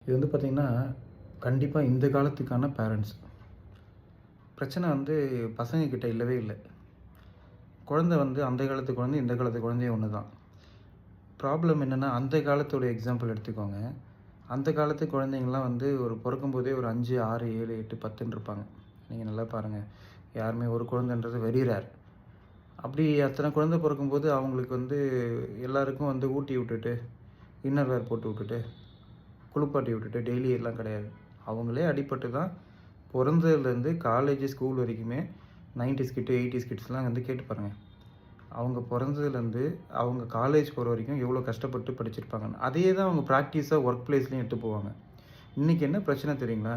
இது வந்து பார்த்திங்கன்னா, கண்டிப்பா இந்த காலத்துக்கான பேரண்ட்ஸ். பிரச்சனை வந்து பசங்கக்கிட்ட இல்லவே இல்ல. குழந்தை வந்து அந்த காலத்து குழந்தை, இந்த காலத்து குழந்தையும் ஒண்ணு தான். ப்ராப்ளம் என்னன்னா, அந்த காலத்தோட எக்ஸாம்பிள் எடுத்துக்கோங்க. அந்த காலத்து குழந்தைங்கலாம் வந்து ஒரு பொறக்கும்போதே ஒரு 5, 6, 7, 8, 10ன்னு இருப்பாங்க. நீங்க நல்லா பாருங்க. யாருமே ஒரு குழந்தைன்றது வெரி ரேர். அப்படி அத்தனை குழந்தை பொறக்கும்போது அவங்களுக்கு வந்து எல்லாருக்கும் வந்து ஊட்டி விட்டுட்டு, இன்னர் வேர் போட்டு விட்டுட்டு, குளிப்பாட்டி விட்டுட்டு டெய்லி எல்லாம் கிடையாது. அவங்களே அடிபட்டு தான் பொறந்ததுலேருந்து காலேஜ், ஸ்கூல் வரைக்குமே 90ஸ் கிட்டு, 80ஸ் கிட்ஸ்லாம் வந்து கேட்டு பாருங்க. அவங்க பொறந்ததுலேருந்து அவங்க காலேஜ் போகிற வரைக்கும் எவ்வளோ கஷ்டப்பட்டு படிச்சிருப்பாங்கன்னு. அதே தான் அவங்க ப்ராக்டிஸாக ஒர்க் பிளேஸ்லேயும் எடுத்து போவாங்க. இன்றைக்கி என்ன பிரச்சனை தெரியுங்களா?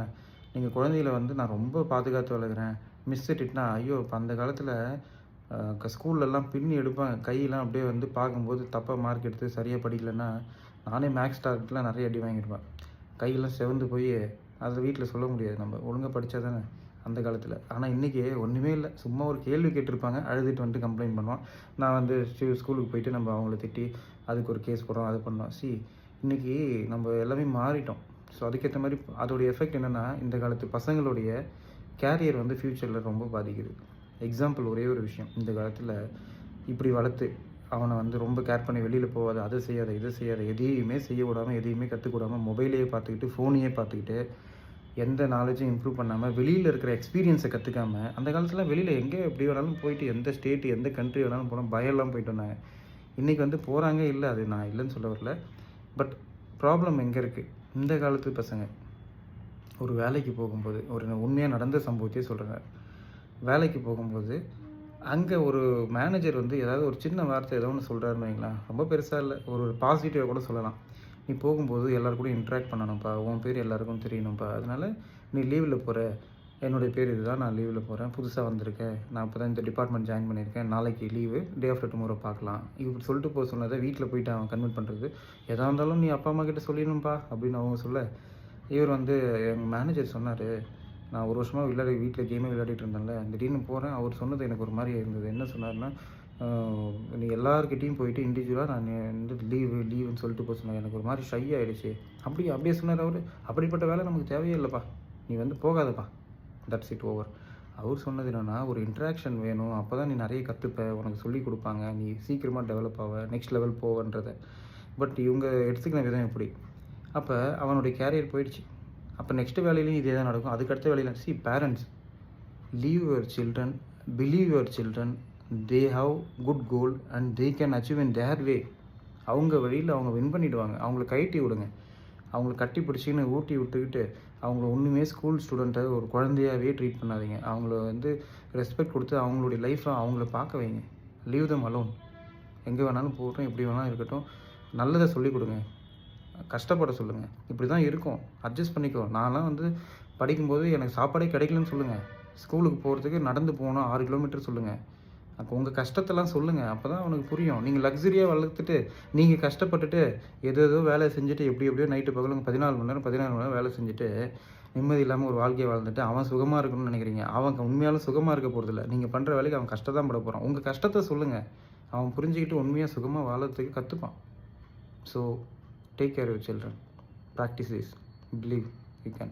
நீங்கள் குழந்தைகள வந்து நான் ரொம்ப பாதுகாத்து வளர்க்குறேன். மிஸ்ஸு திட்டினா, ஐயோ! இப்போ அந்த காலத்தில் ஸ்கூல்லலாம் பின்னி எடுப்பாங்க. கையெல்லாம் அப்படியே வந்து பார்க்கும்போது தப்பாக மார்க் எடுத்து சரியாக படிக்கலைன்னா, நானே மேக்ஸ் டார்கெட்லாம் நிறைய அடி வாங்கியிருப்பேன். கையெல்லாம் செவந்து போய் அதை வீட்டில் சொல்ல முடியாது. நம்ம ஒழுங்காக படித்தா தானே அந்த காலத்தில். ஆனால் இன்றைக்கி ஒன்றுமே இல்லை. சும்மா ஒரு கேள்வி கேட்டிருப்பாங்க. அழுதுட்டு வந்துட்டு கம்ப்ளைண்ட் பண்ணுவான். நான் வந்து ஸ்கூலுக்கு போயிட்டு நம்ம அவங்கள திட்டி அதுக்கு ஒரு கேஸ் போடுறோம், அது பண்ணோம். இன்றைக்கி நம்ம எல்லாமே மாறிட்டோம். ஸோ அதுக்கேற்ற மாதிரி அதோடைய எஃபெக்ட் என்னென்னா, இந்த காலத்து பசங்களுடைய கேரியர் வந்து ஃப்யூச்சரில் ரொம்ப பாதிக்குது. எக்ஸாம்பிள் ஒரே ஒரு விஷயம். இந்த காலத்தில் இப்படி வளர்த்து அவனை வந்து ரொம்ப கேர் பண்ணி வெளியில் போகாத, அதை செய்யாத, இதை செய்யாத, எதையுமே செய்ய விடாமல், எதையுமே கற்றுக் விடாமல், மொபைலையே பார்த்துக்கிட்டு, ஃபோனையே பார்த்துக்கிட்டு, எந்த நாலேஜும் இம்ப்ரூவ் பண்ணாமல், வெளியில் இருக்கிற எக்ஸ்பீரியன்ஸை கற்றுக்காம, அந்த காலத்தில் வெளியில் எங்கே எப்படி வேணாலும் போயிட்டு, எந்த ஸ்டேட்டு, எந்த கண்ட்ரி வேணாலும் போனால் பயம்லாம் போயிட்டு வந்தாங்க. இன்றைக்கி வந்து போகிறாங்க, இல்லை அது நான் இல்லைன்னு சொல்ல வரல. பட் ப்ராப்ளம் எங்கே இருக்குது? இந்த காலத்து பசங்க ஒரு வேலைக்கு போகும்போது, ஒரு உண்மையாக நடந்த சம்பவத்தையே சொல்கிறேன். வேலைக்கு போகும்போது அங்கே ஒரு மேனேஜர் வந்து ஏதாவது ஒரு சின்ன வார்த்தை ஏதோ ஒன்று சொல்கிறாருன்னு வைங்களேன், ரொம்ப பெருசாக இல்லை, ஒரு பாசிட்டிவாக கூட சொல்லலாம். நீ போகும்போது எல்லோரும் கூட இன்ட்ராக்ட் பண்ணணும்ப்பா, உன் பேர் எல்லாருக்கும் தெரியணும்ப்பா, அதனால் நீ லீவில் போகிற, என்னுடைய பேர் இதுதான், நான் லீவில் போகிறேன், புதுசாக வந்திருக்கேன், நான் இப்போ தான் இந்த டிபார்ட்மெண்ட் ஜாயின் பண்ணியிருக்கேன், நாளைக்கு லீவு, டே ஆஃப்டர் டுமாரோ பார்க்கலாம். இப்படி சொல்லிட்டு போக சொன்னதை வீட்டில் போயிட்டு அவன் கன்வெர்ட் பண்ணுறது, எதாக இருந்தாலும் நீ அப்பா அம்மா கிட்ட சொல்லிடணும்ப்பா அப்படின்னு அவங்க சொல்ல, இவர் வந்து எங்கள் மேனேஜர் சொன்னார், நான் ஒரு வருஷமாக வீட்டில் கேமே விளையாடிட்டு இருந்தேன்ல, திடீர்னு போகிறேன், அவர் சொன்னது எனக்கு ஒரு மாதிரி இருந்தது. என்ன சொன்னார்னா, நீ எல்லாருக்கிட்டையும் போயிட்டு இண்டிவிஜுவலாக நான் வந்து லீவுன்னு சொல்லிட்டு போக சொன்னேன், எனக்கு ஒரு மாதிரி ஷை ஆகிடுச்சு. அப்படியே சொன்னார் அவர். அப்படிப்பட்ட வேலை நமக்கு தேவையே இல்லைப்பா, நீ வந்து போகாதப்பா, தட்ஸ் இட் ஓவர். அவர் சொன்னது என்னென்னா, ஒரு இன்ட்ராக்ஷன் வேணும், அப்போ தான் நீ நிறைய கற்றுப்ப, உனக்கு சொல்லிக் கொடுப்பாங்க, நீ சீக்கிரமாக டெவலப் ஆவ, நெக்ஸ்ட் லெவல் போவன்றதை. பட் இவங்க எடுத்துக்கின விதம் எப்படி? அப்போ அவனுடைய கேரியர் போயிடுச்சு. அப்போ நெக்ஸ்ட்டு வேலையிலையும் இதே தான் நடக்கும். அதுக்கடுத்த வேலையில் parents leave your children, believe your children, they have good goal and they can achieve in their way. அவங்க வழியில் அவங்க வின் பண்ணிவிடுவாங்க. அவங்கள கட்டி விடுங்க. அவங்கள கட்டி பிடிச்சின்னு ஊட்டி விட்டுக்கிட்டு அவங்கள ஒன்றுமே ஸ்கூல் ஸ்டூடெண்ட்டை ஒரு குழந்தையாகவே ட்ரீட் பண்ணாதீங்க. அவங்கள வந்து ரெஸ்பெக்ட் கொடுத்து அவங்களுடைய லைஃப்பை அவங்கள பார்க்க வைங்க. லீவ் தம் அலோன். எங்கே வேணாலும் போகட்டும், எப்படி வேணாலும் இருக்கட்டும், நல்லதை சொல்லிக் கொடுங்க, கஷ்டப்பட சொல்லுங்கள். இப்படி தான் இருக்கும், அட்ஜஸ்ட் பண்ணிக்கோ. நான்லாம் வந்து படிக்கும்போது எனக்கு சாப்பாடே கிடைக்கலன்னு சொல்லுங்கள், ஸ்கூலுக்கு போகிறதுக்கு நடந்து போகணும் 6 கிலோமீட்டர் சொல்லுங்கள். அப்போ உங்கள் கஷ்டத்தெல்லாம் சொல்லுங்கள், அப்போ தான் அவனுக்கு புரியும். நீங்கள் லக்ஸரியாக வளர்த்துட்டு நீங்கள் கஷ்டப்பட்டுட்டு ஏதோ வேலை செஞ்சுட்டு எப்படியோ நைட்டு பகலுங்க 14 மணி நேரம் வேலை செஞ்சுட்டு நிம்மதி இல்லாமல் ஒரு வாழ்க்கையை வாழ்ந்துட்டு அவன் சுகமாக இருக்கணும்னு நினைக்கிறீங்க. அவன் உண்மையாலும் சுகமாக இருக்க போகிறதில்ல. நீங்கள் பண்ணுற வேலைக்கு அவன் கஷ்டம் தான் பட போகிறான். உங்கள் கஷ்டத்தை சொல்லுங்கள், அவன் புரிஞ்சுக்கிட்டு உண்மையாக சுகமாக வாழறதுக்கு கற்றுப்பான். So take care of your children. Practice this. Believe you can.